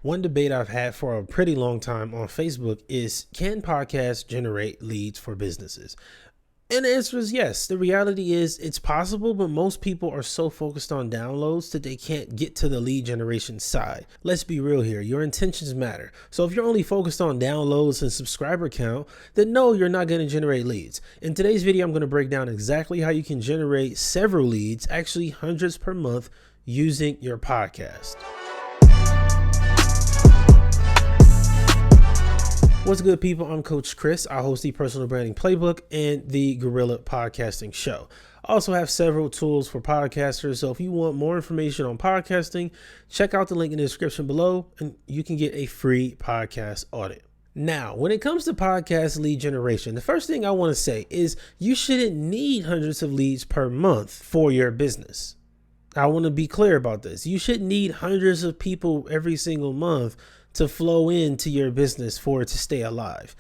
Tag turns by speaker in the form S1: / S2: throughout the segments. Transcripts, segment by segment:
S1: One debate I've had for a pretty long time on Facebook is, can podcasts generate leads for businesses? And the answer is yes. The reality is it's possible, but most people are so focused on downloads that they can't get to the lead generation side. Let's be real here. Your intentions matter. So if you're only focused on downloads and subscriber count, then no, you're not going to generate leads. In today's video, I'm going to break down exactly how you can generate several leads, actually hundreds per month, using your podcast. What's good, people? I'm Coach Chris. I host the Personal Branding Playbook and the Guerrilla Podcasting Show. I also have several tools for podcasters, so if you want more information on podcasting, check out the link in the description below and you can get a free podcast audit. Now, when it comes to podcast lead generation, the first thing I want to say is you shouldn't need hundreds of leads per month for your business. I want to be clear about this. You shouldn't need hundreds of people every single month to flow into your business for it to stay alive.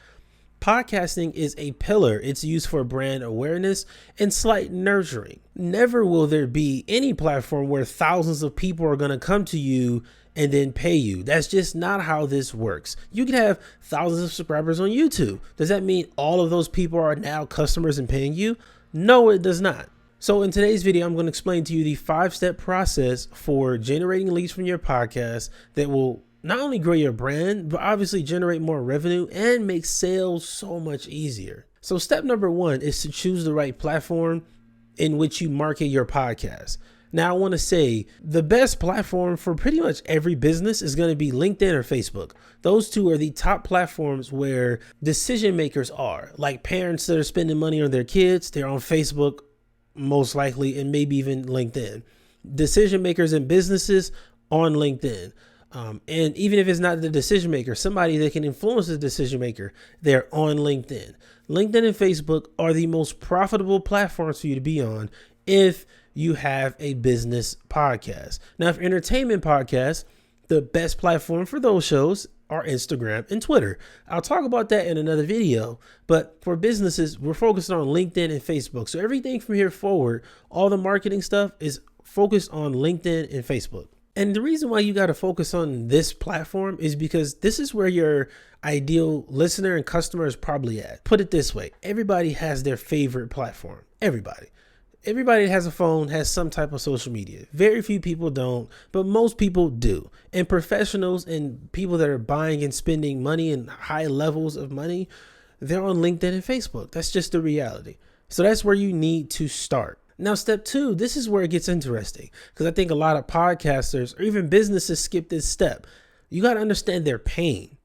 S1: Podcasting is a pillar. It's used for brand awareness and slight nurturing. Never will there be any platform where thousands of people are going to come to you and then pay you. That's just not how this works. You can have thousands of subscribers on YouTube. Does that mean all of those people are now customers and paying you? No, it does not. So in today's video, I'm going to explain to you the 5-step process for generating leads from your podcast that will not only grow your brand, but obviously generate more revenue and make sales so much easier. So step number 1 is to choose the right platform in which you market your podcast. Now, I want to say the best platform for pretty much every business is going to be LinkedIn or Facebook. Those two are the top platforms where decision makers are, like parents that are spending money on their kids. They're on Facebook, most likely, and maybe even LinkedIn. Decision makers in businesses on LinkedIn. And even if it's not the decision maker, somebody that can influence the decision maker, they're on LinkedIn. LinkedIn and Facebook are the most profitable platforms for you to be on if you have a business podcast. Now, for entertainment podcasts, the best platform for those shows are Instagram and Twitter. I'll talk about that in another video, but for businesses, we're focused on LinkedIn and Facebook. So everything from here forward, all the marketing stuff is focused on LinkedIn and Facebook. And the reason why you got to focus on this platform is because this is where your ideal listener and customer is probably at. Put it this way. Everybody has their favorite platform. Everybody that has a phone has some type of social media. Very few people don't, but most people do. And professionals and people that are buying and spending money and high levels of money, they're on LinkedIn and Facebook. That's just the reality. So that's where you need to start. Now, step 2, this is where it gets interesting because I think a lot of podcasters or even businesses skip this step. You got to understand their pain.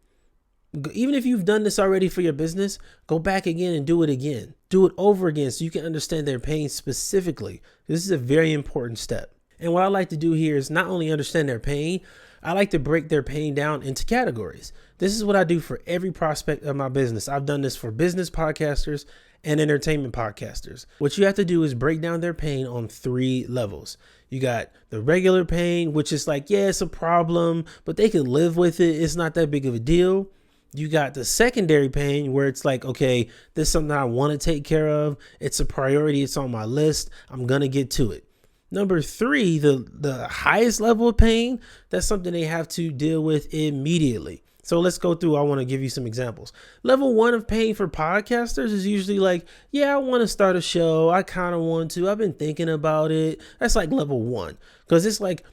S1: Even if you've done this already for your business, go back again and do it again. Do it over again so you can understand their pain specifically. This is a very important step. And what I like to do here is not only understand their pain, I like to break their pain down into categories. This is what I do for every prospect of my business. I've done this for business podcasters and entertainment podcasters. What you have to do is break down their pain on 3 levels. You got the regular pain, which is like, yeah, it's a problem, but they can live with it. It's not that big of a deal. You got the secondary pain where it's like, okay, this is something I want to take care of. It's a priority. It's on my list. I'm going to get to it. Number 3, the highest level of pain, that's something they have to deal with immediately. So let's go through. I want to give you some examples. Level 1 of pain for podcasters is usually like, yeah, I want to start a show. I kind of want to. I've been thinking about it. That's like level 1 because it's like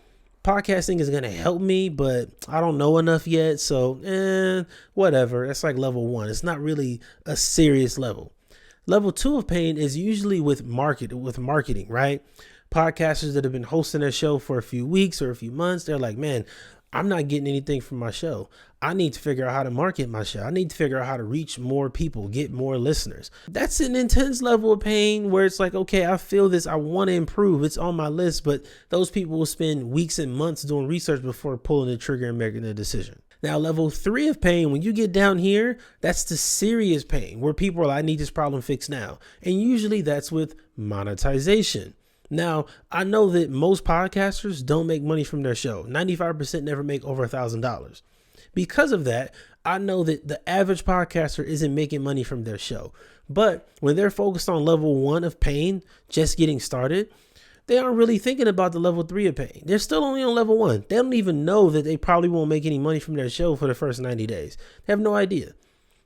S1: podcasting is going to help me, but I don't know enough yet. So whatever. That's like level 1. It's not really a serious level. Level 2 of pain is usually with marketing, right? Podcasters that have been hosting their show for a few weeks or a few months, they're like, man, I'm not getting anything from my show. I need to figure out how to market my show. I need to figure out how to reach more people, get more listeners. That's an intense level of pain where it's like, okay, I feel this. I want to improve. It's on my list, but those people will spend weeks and months doing research before pulling the trigger and making a decision. Now, level 3 of pain, when you get down here, that's the serious pain where people are like, I need this problem fixed now. And usually that's with monetization. Now, I know that most podcasters don't make money from their show. 95% never make over $1,000. Because of that, I know that the average podcaster isn't making money from their show. But when they're focused on level 1 of pain, just getting started, they aren't really thinking about the level 3 of pain. They're still only on level 1. They don't even know that they probably won't make any money from their show for the first 90 days. They have no idea.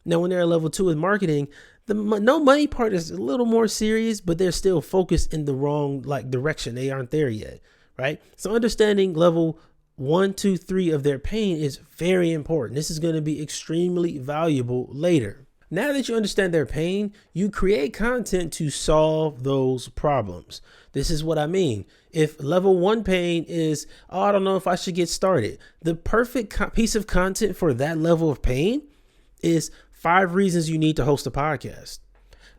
S1: Now, when they're at level 2 with marketing, the no money part is a little more serious, but they're still focused in the wrong direction. They aren't there yet, right? So understanding level 1, 2, 3 of their pain is very important. This is going to be extremely valuable later. Now that you understand their pain, you create content to solve those problems. This is what I mean. If level 1 pain is, oh, I don't know if I should get started, the perfect piece of content for that level of pain is 5 reasons you need to host a podcast.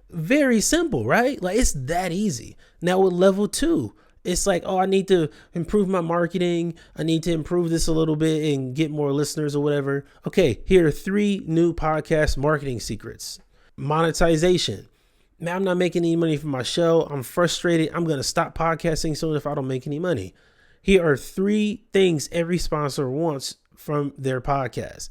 S1: Very simple, right? Like, it's that easy. Now with level 2, it's like, oh, I need to improve my marketing. I need to improve this a little bit and get more listeners or whatever. Okay, here are 3 new podcast marketing secrets. Monetization. Man, I'm not making any money from my show. I'm frustrated. I'm going to stop podcasting soon if I don't make any money. Here are 3 things every sponsor wants from their podcast.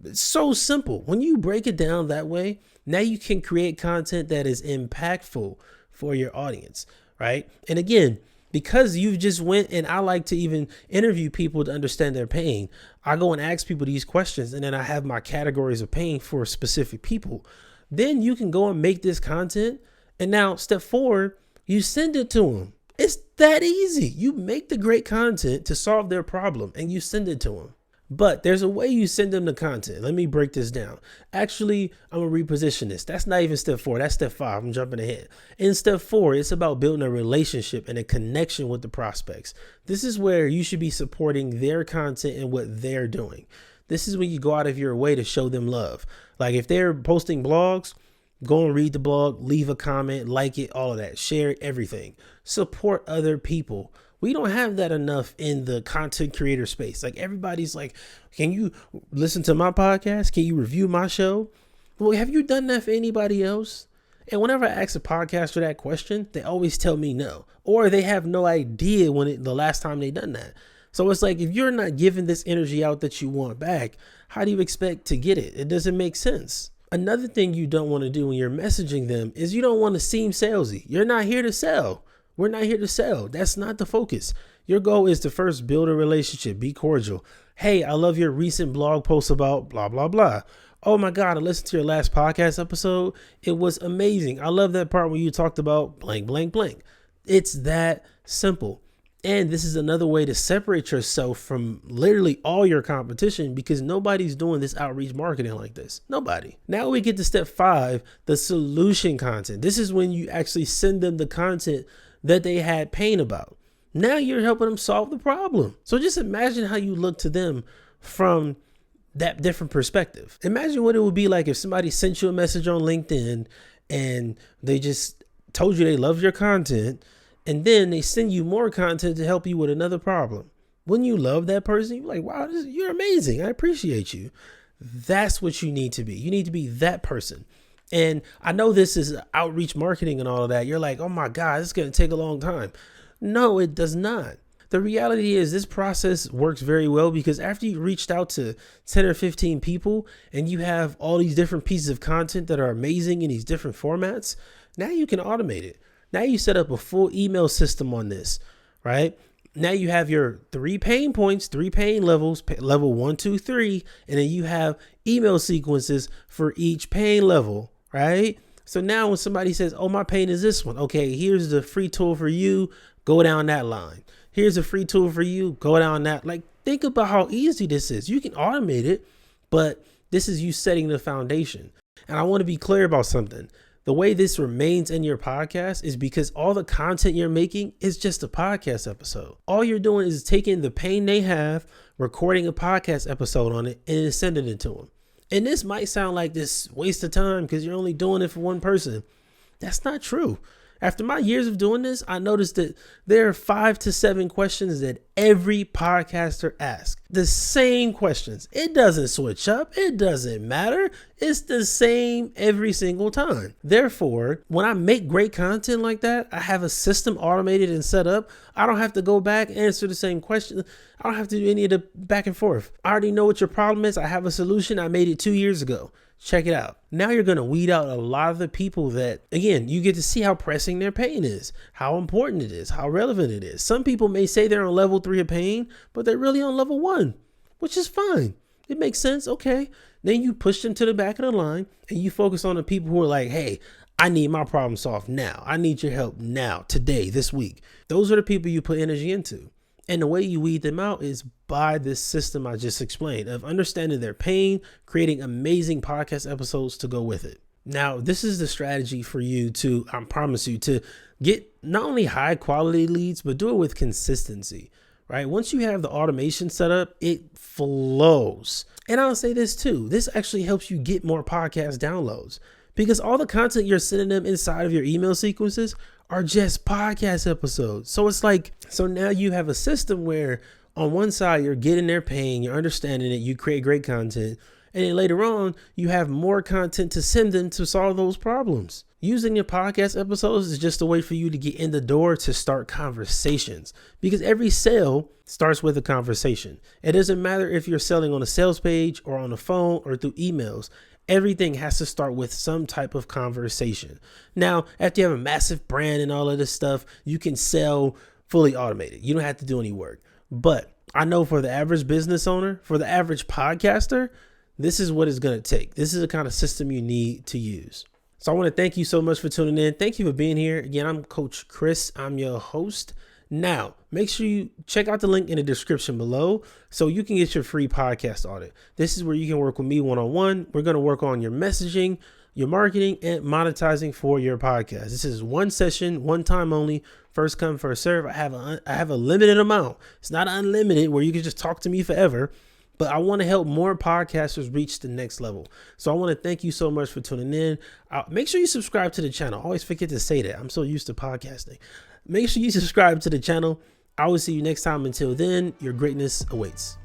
S1: It's so simple. When you break it down that way, now you can create content that is impactful for your audience, right? And again, because you've just went, and I like to even interview people to understand their pain. I go and ask people these questions, and then I have my categories of pain for specific people. Then you can go and make this content. And now step 4, you send it to them. It's that easy. You make the great content to solve their problem and you send it to them. But there's a way you send them the content. Let me break this down. Actually, I'm going to reposition this. That's not even step 4. That's step 5. I'm jumping ahead. In step 4, it's about building a relationship and a connection with the prospects. This is where you should be supporting their content and what they're doing. This is when you go out of your way to show them love. Like if they're posting blogs, go and read the blog, leave a comment, like it, all of that, share everything. Support other people. We don't have that enough in the content creator space. Like everybody's like, can you listen to my podcast? Can you review my show? Well, have you done that for anybody else? And whenever I ask a podcaster that question, they always tell me no, or they have no idea the last time they done that. So it's like, if you're not giving this energy out that you want back, how do you expect to get it? It doesn't make sense. Another thing you don't want to do when you're messaging them is you don't want to seem salesy. You're not here to sell. We're not here to sell. That's not the focus. Your goal is to first build a relationship, be cordial. Hey, I love your recent blog post about blah, blah, blah. Oh my God, I listened to your last podcast episode. It was amazing. I love that part when you talked about blank, blank, blank. It's that simple. And this is another way to separate yourself from literally all your competition, because nobody's doing this outreach marketing like this. Nobody. Now we get to step 5, the solution content. This is when you actually send them the content that they had pain about. Now you're helping them solve the problem. So just imagine how you look to them from that different perspective. Imagine what it would be like if somebody sent you a message on LinkedIn and they just told you they love your content, and then they send you more content to help you with another problem. Wouldn't you love that person? You're like, wow, you're amazing. I appreciate you. That's what you need to be. You need to be that person. And I know this is outreach marketing and all of that. You're like, oh my God, this is going to take a long time. No, it does not. The reality is this process works very well, because after you reached out to 10 or 15 people and you have all these different pieces of content that are amazing in these different formats, now you can automate it. Now you set up a full email system on this, right? Now you have your 3 pain points, 3 pain levels, level 1, 2, 3, and then you have email sequences for each pain level, right? So now when somebody says, oh, my pain is this one. Okay, here's the free tool for you. Go down that line. Here's a free tool for you. Go down that. Like, think about how easy this is. You can automate it, but this is you setting the foundation. And I want to be clear about something. The way this remains in your podcast is because all the content you're making is just a podcast episode. All you're doing is taking the pain they have, recording a podcast episode on it, and sending it to them. And this might sound like this waste of time because you're only doing it for one person. That's not true. After my years of doing this, I noticed that there are 5 to 7 questions that every podcaster asks. The same questions. It doesn't switch up. It doesn't matter. It's the same every single time. Therefore, when I make great content like that, I have a system automated and set up. I don't have to go back and answer the same question. I don't have to do any of the back and forth. I already know what your problem is. I have a solution. I made it 2 years ago. Check it out. Now you're going to weed out a lot of the people that, again, you get to see how pressing their pain is, how important it is, how relevant it is. Some people may say they're on level 3 of pain, but they're really on level 1, which is fine. It makes sense. Okay. Then you push them to the back of the line and you focus on the people who are like, hey, I need my problem solved now. I need your help now, today, this week. Those are the people you put energy into. And the way you weed them out is by this system I just explained of understanding their pain, creating amazing podcast episodes to go with it. Now, this is the strategy for you to, I promise you, to get not only high quality leads, but do it with consistency, right? Once you have the automation set up, it flows. And I'll say this too, this actually helps you get more podcast downloads because all the content you're sending them inside of your email sequences are just podcast episodes. So it's like, so now you have a system where on one side, you're getting their pain, you're understanding it, you create great content. And then later on, you have more content to send them to solve those problems. Using your podcast episodes is just a way for you to get in the door to start conversations because every sale starts with a conversation. It doesn't matter if you're selling on a sales page or on the phone or through emails. Everything has to start with some type of conversation. Now, after you have a massive brand and all of this stuff, you can sell fully automated. You don't have to do any work. But I know for the average business owner, for the average podcaster, this is what it's going to take. This is the kind of system you need to use. So I want to thank you so much for tuning in. Thank you for being here. Again, I'm Coach Chris. I'm your host. Now, make sure you check out the link in the description below so you can get your free podcast audit. This is where you can work with me one-on-one. We're going to work on your messaging, your marketing, and monetizing for your podcast. This is one session, one time only, first come, first serve. I have a limited amount. It's not unlimited where you can just talk to me forever, but I want to help more podcasters reach the next level. So I want to thank you so much for tuning in. Make sure you subscribe to the channel. I always forget to say that. I'm so used to podcasting. Make sure you subscribe to the channel. I will see you next time. Until then, your greatness awaits.